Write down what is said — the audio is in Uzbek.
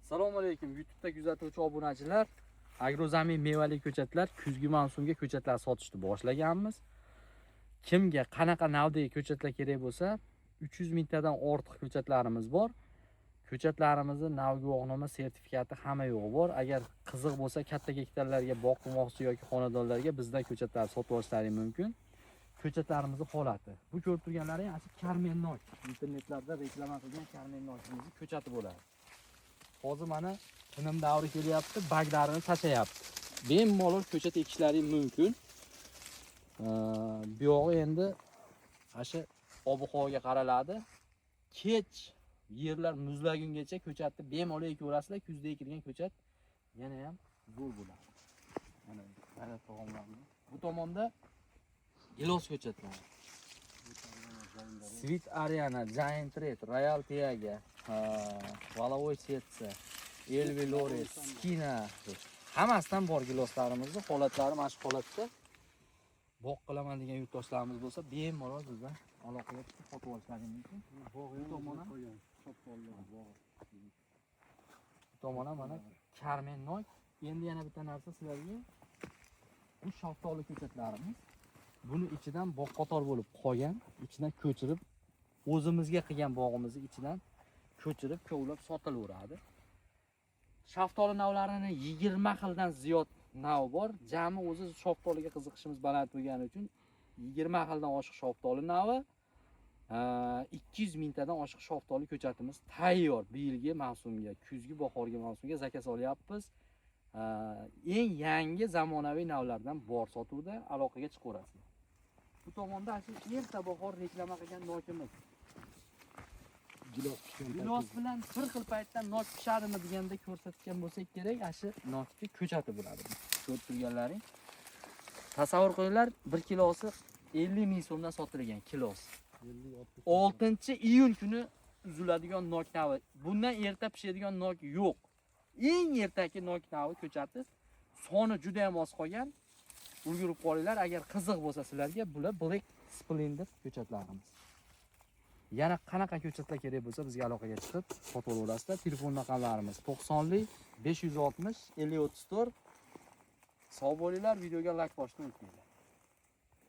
Assalomu alaykum YouTube'da kuzatuvchi obunachilar. Agrozamin mevali ko'chatlar kuzgi mavsumga ko'chatlar sotishni boshlaganmiz. Kimga qanaqa navdagi ko'chatlar kerak bo'lsa, 300 mingtadan ortiq ko'chatlarimiz bor. Ko'chatlarimizni nav guvohnoma sertifikati hamma yo'g'i bor. Agar qiziq bo'lsa, katta gektarlarga boqmoqchi yoki xonadonlarga bizdan ko'chatlar sotib olishlaring mumkin. Ko'chatlarimizning holati. Bu ko'rib turganlaring asli karmennok. Internetlarda reklama qilgan karmennokimizning ko'chati bo'ladi. Hozir mana tinim davri kelyapti, baglarini tashlayapti. Bemalol ko'chat ekishlaring mumkin. Bu yog'i endi asha ob-havoga qaraladi. Kech yerlar muzlagungacha ko'chatni bemalol ekaverasizlar. Kuzda ekilgan ko'chat yana ham zo'r bo'ladi. Mana tomonlarni. Bu tomonda gilos ko'chatlar. Sweet Ariana, Giant Red, Royal Tiaga, Valovoy Setsa, Elvi Lores, Skina. Hammasidan bor giloslarimizni holatlari mana shu holatda. Boq qilaman degan yurtdoshlarimiz bo'lsa, bemalol bizdan aloqaga chiqib sotib olishlaring mumkin. Bu tomona mana karmennok. Endi yana bitta narsa sizlarga. Bu shaftoli ko'chatlarimiz. Buni ichidan bog' qator bo'lib qolgan, ichidan ko'chirib o'zimizga qilgan bog'imizni ichidan ko'chirib kovlab sotilaveradi. Shaftoli navlarini 20 xildan ziyod nav bor. Jami o'zi shaftoliga qiziqishimiz baland bo'lgani uchun 20 xildan oshiq shaftoli navi, 200 mingtadan oshiq shaftoli ko'chatimiz tayyor bu yilgi mavsumga, kuzgi bahorgi mavsumga zakaz olyapmiz. Eng yangi zamonaviy navlardan bor sotuvda, aloqaga chiqaverasizlar. Bu tomonda erta bahor reklama qilgan nokimiz. Gilos bilan bir xil paytda nok pishadimi deganda ko'rsatgan bo'lsak kerak, ashi nokni ko'chati bo'ladi. Ko'rib turganlaring. Tasavvur qilinglar, 1 kilosi 50 ming so'mdan sotilgan kilosi. 6-iyun kuni uziladigan nok navi. Bundan erta pishadigan nok yo'q. Eng ertaki nok navi ko'chati soni juda ham oz qolgan. Ulgurib qolinglar, agar qiziq bo'lsa sizlarga bular Black Splendor ko'chatlarimiz. Yana qanaqa ko'chatlar kerak bo'lsa bizga aloqaga chiqib sotib olasizlar. Telefon raqamlarimiz 90 560 50 34. Sog' bo'linglar, videoga like bosishni unutmanglar.